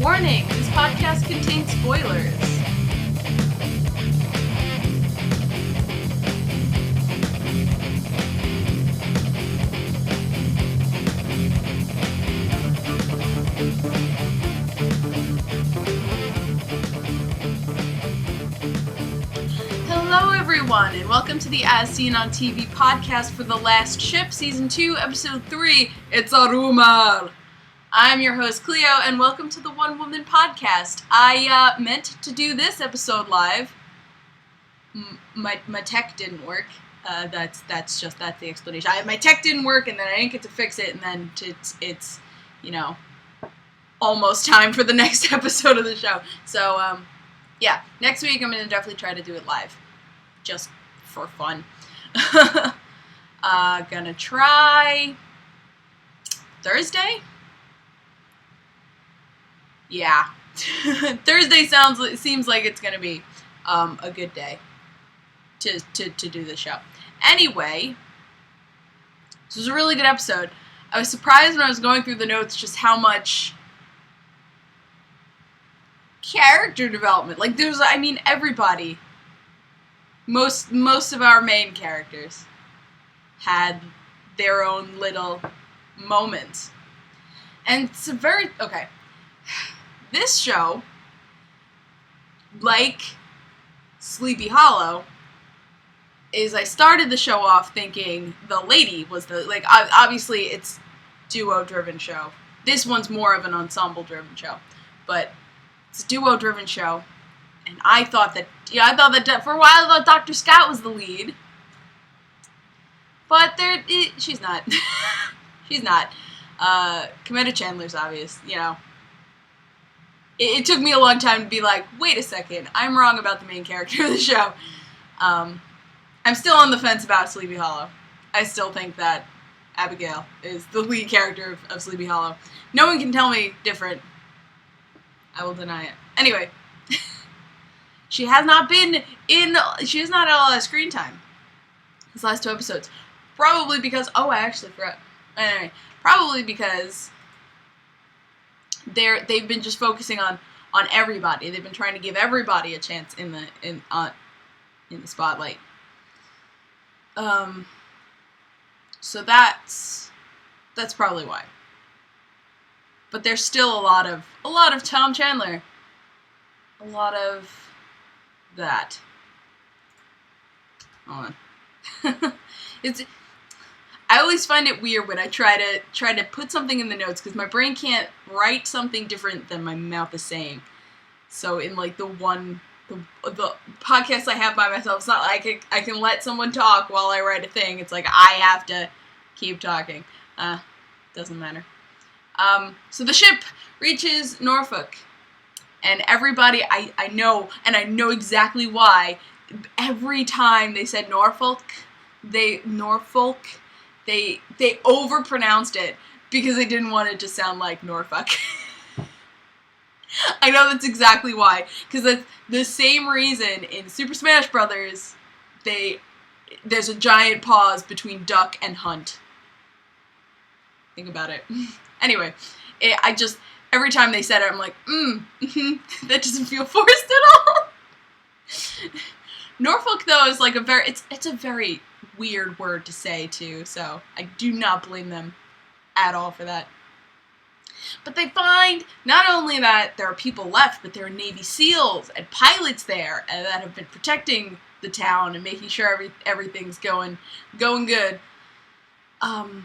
Warning, this podcast contains spoilers. Hello everyone, and welcome to the As Seen on TV podcast for The Last Ship, Season 2, Episode 3, It's a Rumor! I'm your host, Cleo, and welcome to the One Woman Podcast. I meant to do this episode live. My tech didn't work. That's the explanation. My tech didn't work, and then I didn't get to fix it, and then it's almost time for the next episode of the show. So, yeah, next week I'm going to definitely try to do it live. Just for fun. Gonna try Thursday? Yeah. Thursday seems like it's gonna be a good day to do the show. Anyway, this was a really good episode. I was surprised when I was going through the notes just how much character development. Like everybody, most of our main characters had their own little moments. And it's okay. This show, like Sleepy Hollow, is I started the show off thinking the lady was obviously it's duo-driven show. This one's more of an ensemble-driven show, but it's a duo-driven show, and I thought that for a while I thought Dr. Scott was the lead, but she's not. She's not. Commander Chandler's obvious, It took me a long time to be like, wait a second, I'm wrong about the main character of the show. I'm still on the fence about Sleepy Hollow. I still think that Abigail is the lead character of Sleepy Hollow. No one can tell me different. I will deny it. Anyway, she has not had a lot of screen time these last 2 episodes. Probably because, I actually forgot. Anyway, probably because they've been just focusing on everybody. They've been trying to give everybody a chance in the spotlight. So that's probably why. But there's still a lot of Tom Chandler. A lot of that. Hold on. I always find it weird when I try to put something in the notes because my brain can't write something different than my mouth is saying. So in like the podcast I have by myself, it's not like I can let someone talk while I write a thing. It's like I have to keep talking. Doesn't matter. So the ship reaches Norfolk, and everybody I know, and I know exactly why. Every time they said Norfolk, they overpronounced it because they didn't want it to sound like Norfolk. I know that's exactly why. Because that's the same reason in Super Smash Brothers, there's a giant pause between duck and hunt. Think about it. Anyway, every time they said it, I'm like, that doesn't feel forced at all. Norfolk, though, is like it's a very weird word to say, too, so I do not blame them at all for that. But they find not only that there are people left, but there are Navy SEALs and pilots there that have been protecting the town and making sure everything's going good. Yeah,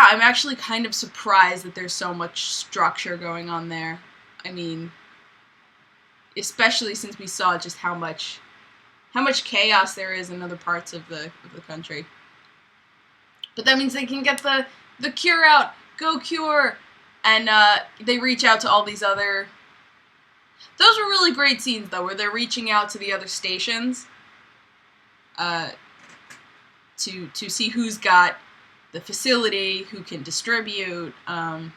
I'm actually kind of surprised that there's so much structure going on there. I mean, especially since we saw just how much chaos there is in other parts of the country. But that means they can get the cure out. Go Cure! And they reach out to all these other... Those were really great scenes, though, where they're reaching out to the other stations to see who's got the facility, who can distribute, and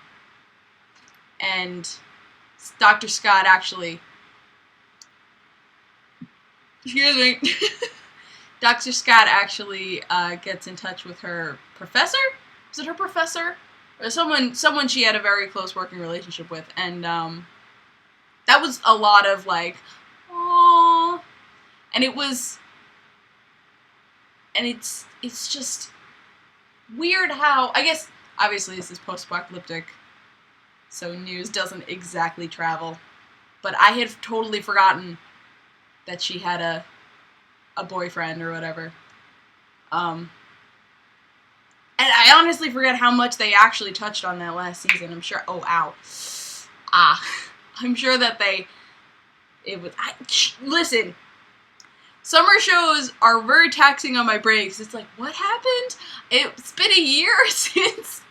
Dr. Scott actually... Excuse me. Dr. Scott actually gets in touch with her professor? Is it her professor? or someone she had a very close working relationship with, and that was a lot of like, aww, and it's just weird how, I guess obviously this is post-apocalyptic, so news doesn't exactly travel, but I had totally forgotten that she had a boyfriend or whatever. And I honestly forget how much they actually touched on that last season. I'm sure. Oh, ow. I'm sure that listen. Summer shows are very taxing on my brain, because it's like, what happened? It's been a year since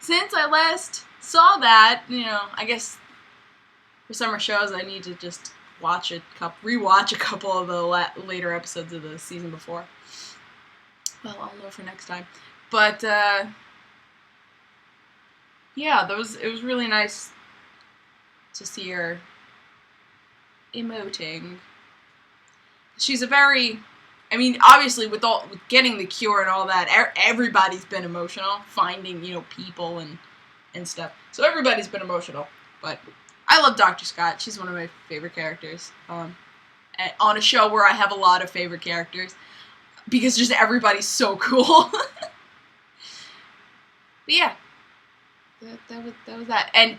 I last saw that. You know, I guess for summer shows, I need to just rewatch a couple of the later episodes of the season before. Well, I'll know for next time. But yeah, it was really nice to see her emoting. She's a very, I mean, obviously with getting the cure and all that, everybody's been emotional, finding, people and stuff. So everybody's been emotional. But I love Dr. Scott. She's one of my favorite characters. On a show where I have a lot of favorite characters, because just everybody's so cool. But yeah, that was that. And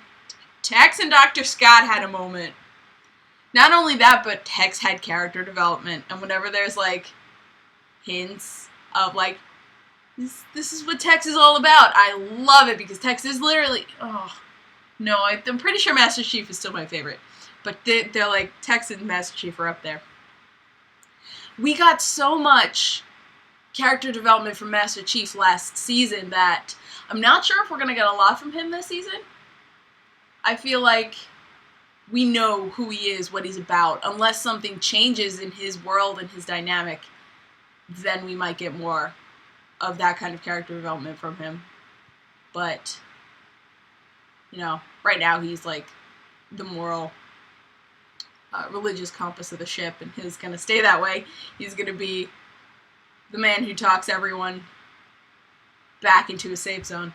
Tex and Dr. Scott had a moment. Not only that, but Tex had character development. And whenever there's, like, hints of, like, this is what Tex is all about, I love it, because Tex is literally, no, I'm pretty sure Master Chief is still my favorite. But they're like, Tex and Master Chief are up there. We got so much character development from Master Chief last season that I'm not sure if we're going to get a lot from him this season. I feel like we know who he is, what he's about. Unless something changes in his world and his dynamic, then we might get more of that kind of character development from him. But, right now he's like the moral, religious compass of the ship, and he's going to stay that way. He's going to be the man who talks everyone back into a safe zone.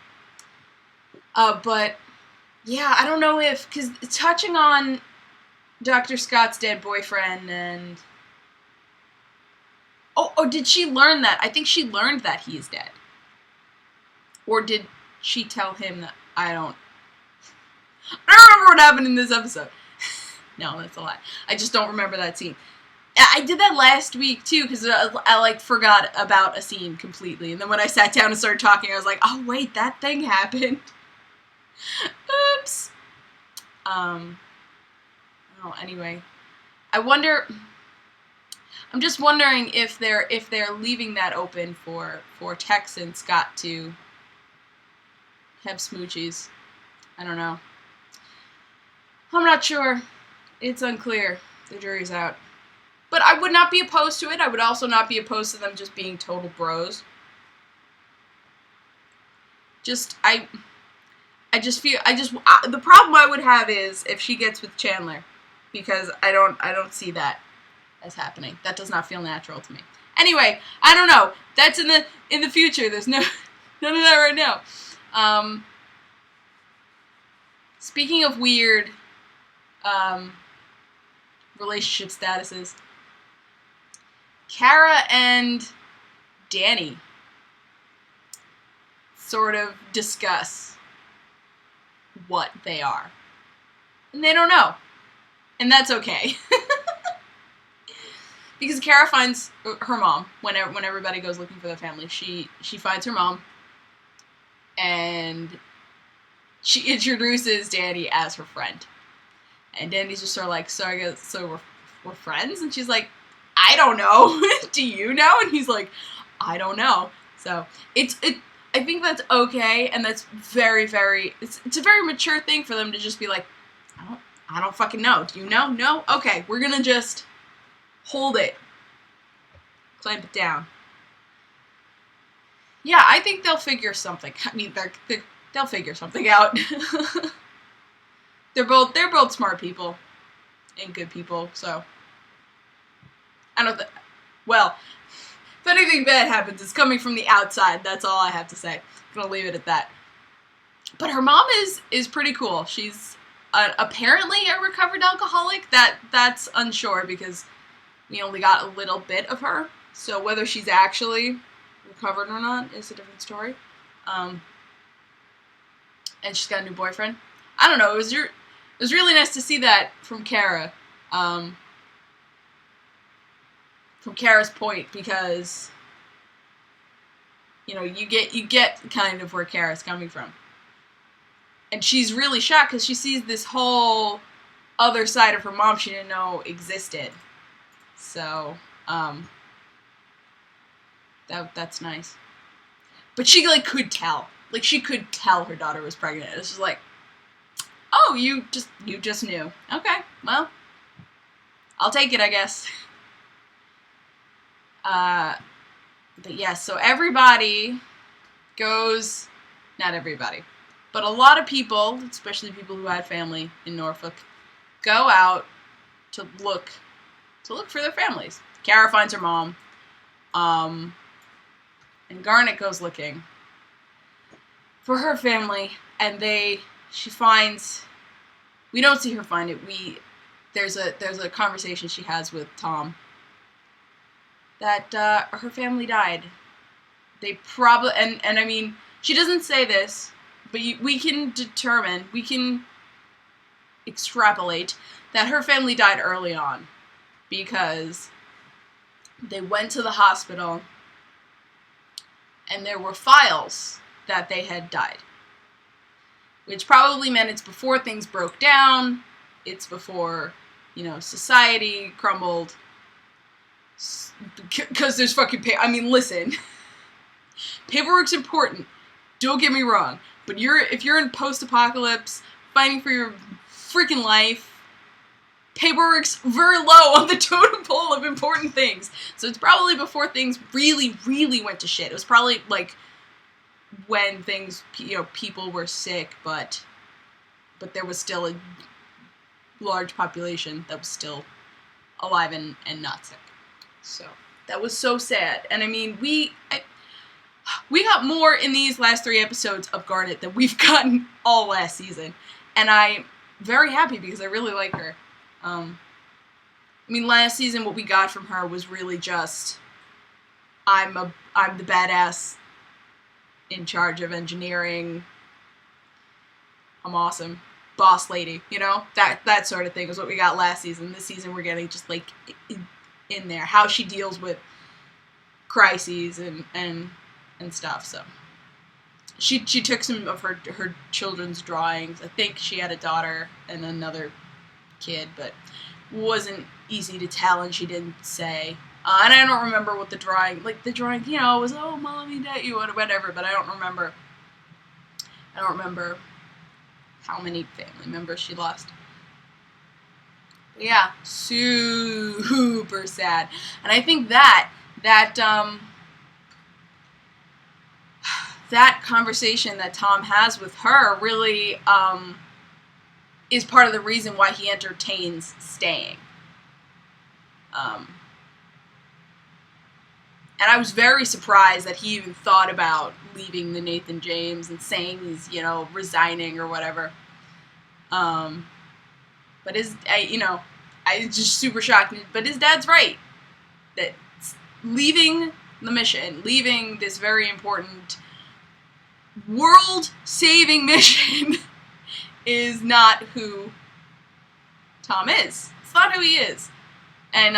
But, yeah, I don't know because touching on Dr. Scott's dead boyfriend and... Oh, did she learn that? I think she learned that he is dead. Or did she tell him that? I don't remember what happened in this episode. No, that's a lie. I just don't remember that scene. I did that last week, too, because I forgot about a scene completely. And then when I sat down and started talking, I was like, oh, wait, that thing happened. Oops. Anyway. I'm just wondering if they're leaving that open for Tex and Scott to have smoochies. I don't know. I'm not sure. It's unclear. The jury's out. But I would not be opposed to it. I would also not be opposed to them just being total bros. The problem I would have is if she gets with Chandler, because I don't see that as happening. That does not feel natural to me. Anyway, I don't know. That's in the future. There's none of that right now. Speaking of weird relationship statuses, Kara and Danny sort of discuss what they are. And they don't know. And that's okay. Because Kara finds her mom when everybody goes looking for their family. She finds her mom, and she introduces Danny as her friend. And Danny's just sort of like, so we're friends? And she's like, I don't know. Do you know? And he's like, I don't know. So I think that's okay, and that's very, very, it's a very mature thing for them to just be like, I don't fucking know. Do you know? No? Okay, we're gonna just hold it. Clamp it down. Yeah, I think they'll figure something. I mean, they'll figure something out. They're both smart people and good people, so well, if anything bad happens, it's coming from the outside. That's all I have to say. I'm gonna leave it at that. But her mom is pretty cool. She's apparently a recovered alcoholic. That's unsure because we only got a little bit of her. So whether she's actually recovered or not is a different story. And she's got a new boyfriend. I don't know. It was really nice to see that from Kara. From Kara's point, because you get kind of where Kara's coming from. And she's really shocked because she sees this whole other side of her mom she didn't know existed. So, that's nice. But she, could tell. She could tell her daughter was pregnant. It's just like, oh, you just knew. Okay, well, I'll take it, I guess. But yeah, so everybody goes, not everybody, but a lot of people, especially people who had family in Norfolk, go out to look for their families. Kara finds her mom, and Garnet goes looking for her family, and she finds, we don't see her find it. There's a conversation she has with Tom that her family died. They probably, and I mean, she doesn't say this, but we can extrapolate that her family died early on because they went to the hospital and there were files that they had died. Which probably meant it's before things broke down, it's before, society crumbled, because there's fucking listen, paperwork's important, don't get me wrong, but if you're in post-apocalypse, fighting for your freaking life, paperwork's very low on the totem pole of important things. So it's probably before things really, really went to shit. It was probably, when things, people were sick, but there was still a large population that was still alive and not sick. So that was so sad. And I mean, we got more in these last 3 episodes of Garnet than we've gotten all last season. And I'm very happy because I really like her. Last season what we got from her was really just, I'm the badass in charge of engineering. I'm awesome. Boss lady, that sort of thing is what we got last season. This season we're getting just in there, how she deals with crises and stuff. So she took some of her children's drawings. I think she had a daughter and another kid, but wasn't easy to tell, and she didn't say. And I don't remember what the drawing, was, oh, mommy, daddy, whatever, but I don't remember how many family members she lost. But yeah, super sad. And I think that conversation that Tom has with her really is part of the reason why he entertains staying. And I was very surprised that he even thought about leaving the Nathan James and saying he's, resigning or whatever. But I was just super shocked. But his dad's right. That leaving the mission, leaving this very important world-saving mission is not who Tom is. It's not who he is. And,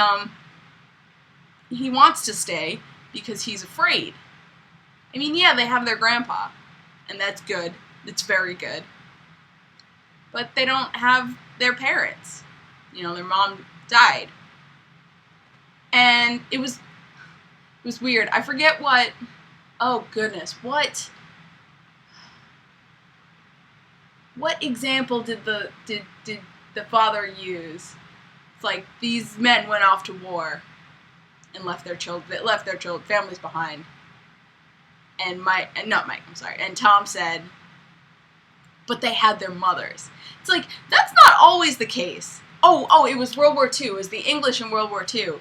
he wants to stay because he's afraid. Yeah, they have their grandpa, and that's good. It's very good. But they don't have their parents. Their mom died. And it was weird. I forget what, oh goodness, what example did the father use? It's like these men went off to war and left their families behind. And and Tom said, but they had their mothers. It's like, that's not always the case. Oh, it was World War II. It was the English in World War II.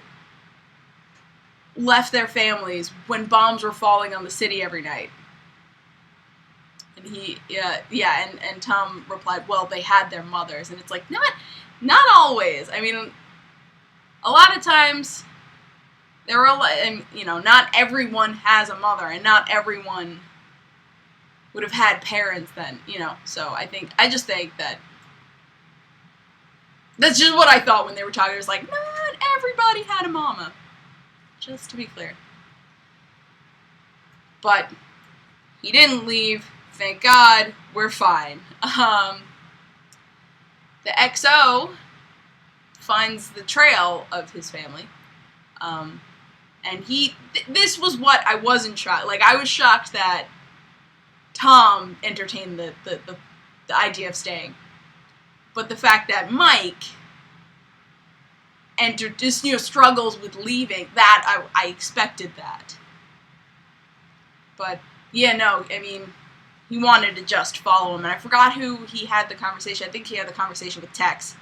Left their families when bombs were falling on the city every night. And and Tom replied, well, they had their mothers. And it's like, not always. I mean, a lot of times, not everyone has a mother, and not everyone would have had parents then, So I just think that that's just what I thought when they were talking. It was like, not everybody had a mama. Just to be clear. But he didn't leave. Thank God. We're fine. The XO finds the trail of his family. And this was what I wasn't shocked. Like, I was shocked that Tom entertained the idea of staying. But the fact that Mike struggles with leaving, that I expected that. But, yeah, no, I mean, he wanted to just follow him. And I forgot who he had the conversation. I think he had the conversation with Tex.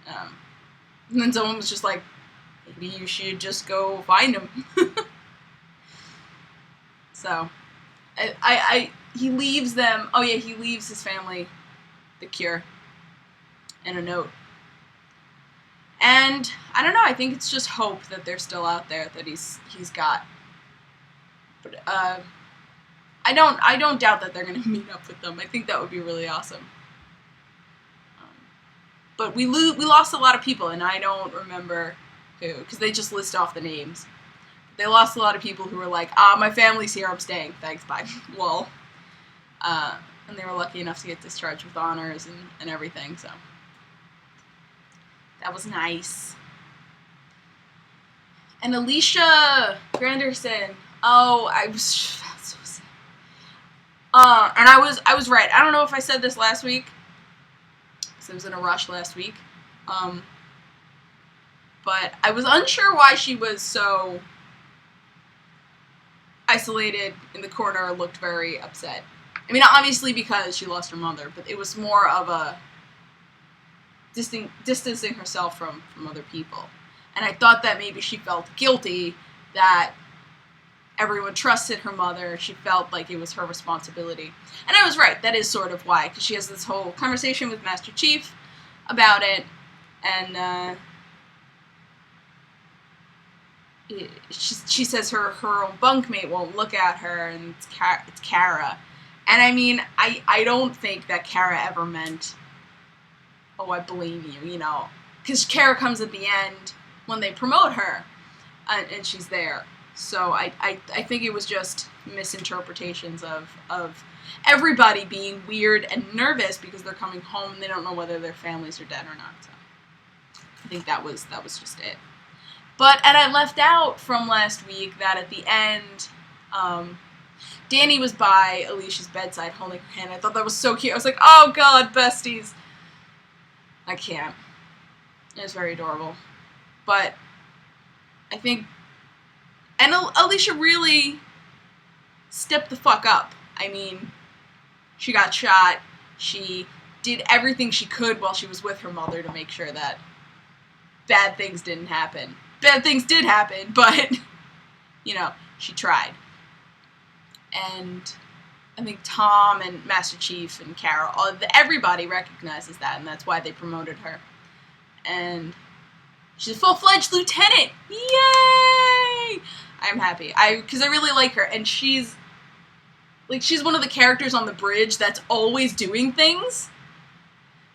And then someone was just like, maybe you should just go find him. So, he leaves them. Oh yeah, he leaves his family the cure and a note. And I don't know. I think it's just hope that they're still out there, that he's got. But I don't doubt that they're gonna meet up with them. I think that would be really awesome. But we lost a lot of people, and I don't remember who, because they just list off the names. They lost a lot of people who were like, my family's here, I'm staying, thanks, bye. Lol. And they were lucky enough to get discharged with honors and everything, so. That was nice. And Alicia Granderson, I was so sad. And I was right. I don't know if I said this last week, because I was in a rush last week. But I was unsure why she was so isolated in the corner, looked very upset. I mean, obviously because she lost her mother, but it was more of a distancing herself from other people. And I thought that maybe she felt guilty that everyone trusted her mother. She felt like it was her responsibility. And I was right. That is sort of why, because she has this whole conversation with Master Chief about it, and she says her own bunkmate won't look at her, and it's Kara. And I mean, I don't think that Kara ever meant, oh, I blame you, because Kara comes at the end when they promote her, and she's there. So I think it was just misinterpretations of everybody being weird and nervous because they're coming home and they don't know whether their families are dead or not. So I think that was just it. And I left out from last week that at the end, Danny was by Alicia's bedside holding her hand. I thought that was so cute. I was like, oh God, besties. I can't. It was very adorable. But I think, and Alicia really stepped the fuck up. I mean, she got shot. She did everything she could while she was with her mother to make sure that bad things didn't happen. Bad things did happen, but, she tried. And I think Tom and Master Chief and Carol, everybody recognizes that, and that's why they promoted her. And she's a full-fledged lieutenant! Yay! I'm happy. Because I really like her, and she's one of the characters on the bridge that's always doing things.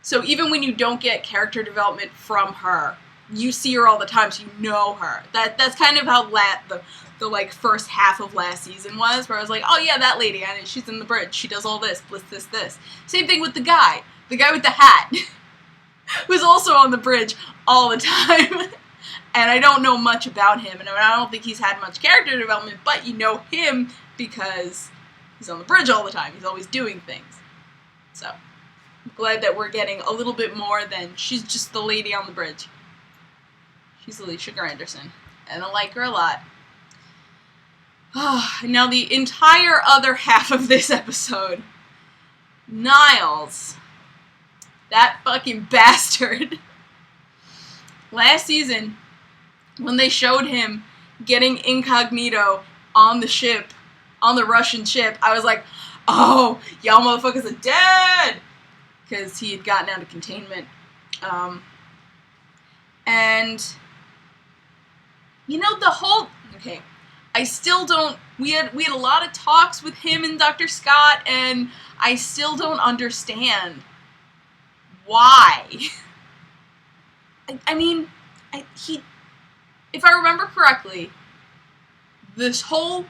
So even when you don't get character development from her, you see her all the time, so you know her. That's kind of how the first half of last season was, where I was like, oh yeah, that lady, she's in the bridge, she does all this. Same thing with the guy with the hat, who's also on the bridge all the time. And I don't know much about him, and I don't think he's had much character development, but you know him because he's on the bridge all the time. He's always doing things. So, I'm glad that we're getting a little bit more than she's just the lady on the bridge. She's Alicia Granderson, and I like her a lot. Now the entire other half of this episode, Niles, that fucking bastard. Last season, when they showed him getting incognito on the ship on the Russian ship, I was like, oh, y'all motherfuckers are dead! Because he had gotten out of containment. And, you know, the whole... Okay, I still don't... We had a lot of talks with him and Dr. Scott, and I still don't understand why. I mean, if I remember correctly, this whole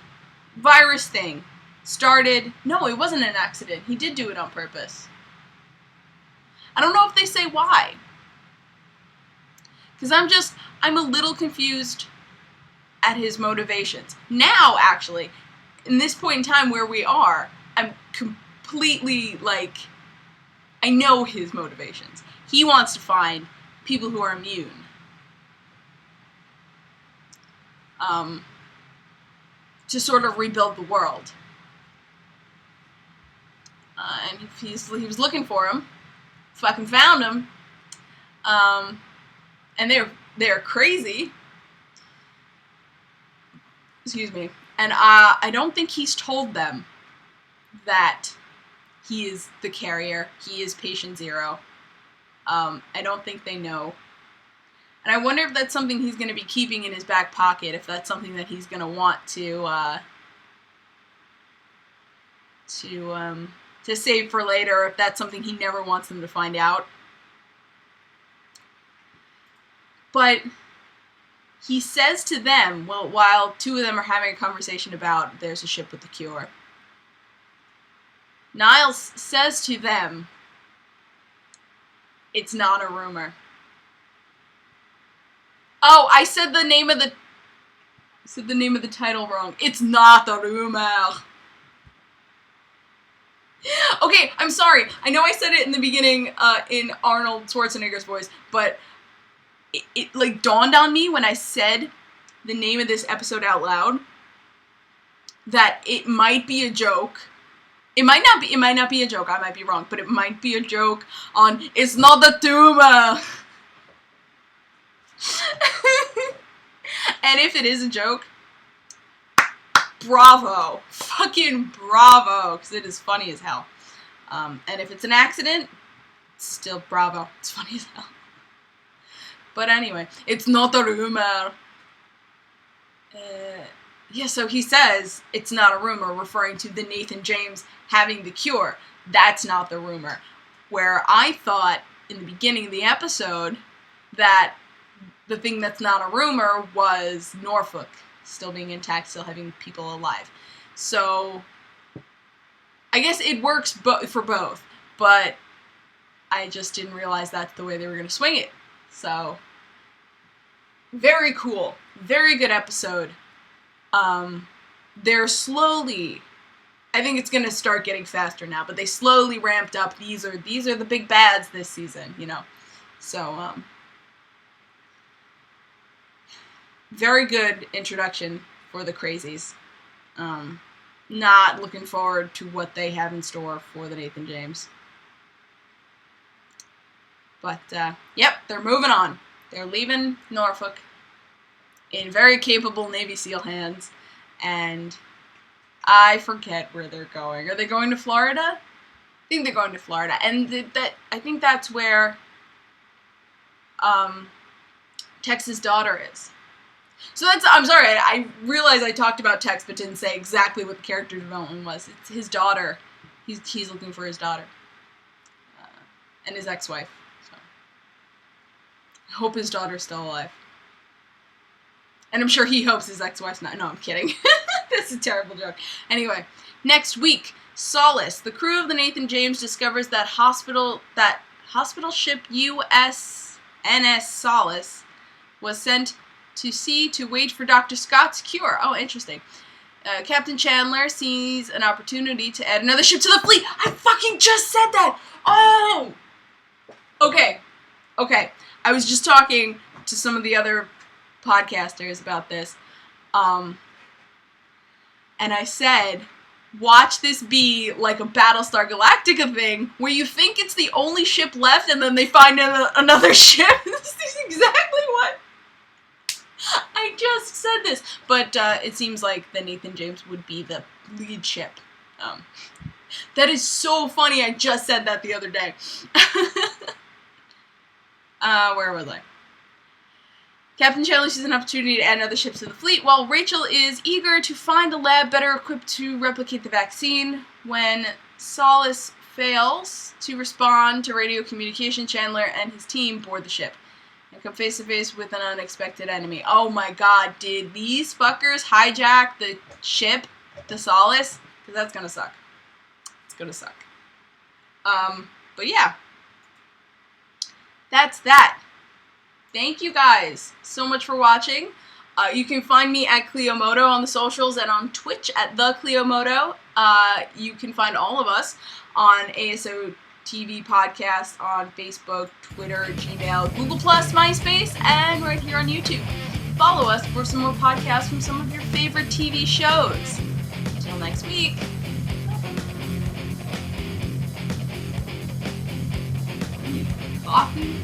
virus thing started... No, it wasn't an accident. He did do it on purpose. I don't know if they say why. Because I'm a little confused at his motivations. Now, actually, in this point in time where we are, I'm completely, like, I know his motivations. He wants to find people who are immune. To sort of rebuild the world. And he was looking for him. Fucking found him. And they're crazy. Excuse me. And I don't think he's told them that he is the carrier. He is patient 0. I don't think they know. And I wonder if that's something he's going to be keeping in his back pocket, if that's something that he's going to want to save for later, if that's something he never wants them to find out. But he says to them, well, while two of them are having a conversation about there's a ship with the cure, Niles says to them, it's not a rumor. Oh, I said the name of the title wrong. It's not a rumor. Okay, I'm sorry. I know I said it in the beginning in Arnold Schwarzenegger's voice, but it like dawned on me when I said the name of this episode out loud that it might be a joke. It might not be a joke. I might be wrong, but it might be a joke on it's not a tumor. And if it is a joke, bravo. Fucking bravo, because it is funny as hell. And if it's an accident, still bravo. It's funny as hell. But anyway, it's not a rumor. Yeah, so he says it's not a rumor, referring to the Nathan James having the cure. That's not the rumor. Where I thought in the beginning of the episode that the thing that's not a rumor was Norfolk still being intact, still having people alive. So I guess it works for both, but I just didn't realize that's the way they were going to swing it. So very cool. Very good episode. They're slowly, I think it's going to start getting faster now, but they slowly ramped up. These are the big bads this season, you know. So, very good introduction for the crazies. Not looking forward to what they have in store for the Nathan James. But, yep, they're moving on. They're leaving Norfolk in very capable Navy SEAL hands, and I forget where they're going. Are they going to Florida? I think they're going to Florida, and I think that's where Tex's daughter is. So I'm sorry, I realize I talked about Tex, but didn't say exactly what the character development was. It's his daughter. He's looking for his daughter. And his ex-wife. So I hope his daughter's still alive. And I'm sure he hopes his ex-wife's not. No, I'm kidding. That's a terrible joke. Anyway, next week, Solace. The crew of the Nathan James discovers that hospital ship USNS Solace was sent to sea to wait for Dr. Scott's cure. Oh, interesting. Captain Chandler sees an opportunity to add another ship to the fleet. I fucking just said that! Oh! Okay. I was just talking to some of the other podcasters about this. And I said, watch this be like a Battlestar Galactica thing where you think it's the only ship left and then they find another ship. This is exactly what I just said this. But it seems like the Nathan James would be the lead ship. That is so funny. I just said that the other day. Where was I? Captain Chandler sees an opportunity to add other ships to the fleet, while Rachel is eager to find a lab better equipped to replicate the vaccine. When Solace fails to respond to radio communication, Chandler and his team board the ship and come face to face with an unexpected enemy. Oh my god, did these fuckers hijack the ship, the Solace? Because that's gonna suck. It's gonna suck. But yeah. That's that. Thank you guys so much for watching. You can find me at Cleomoto on the socials and on Twitch at the Cleomoto. You can find all of us on ASO TV Podcast on Facebook, Twitter, Gmail, Google+, MySpace, and right here on YouTube. Follow us for some more podcasts from some of your favorite TV shows. Until next week. Coffee.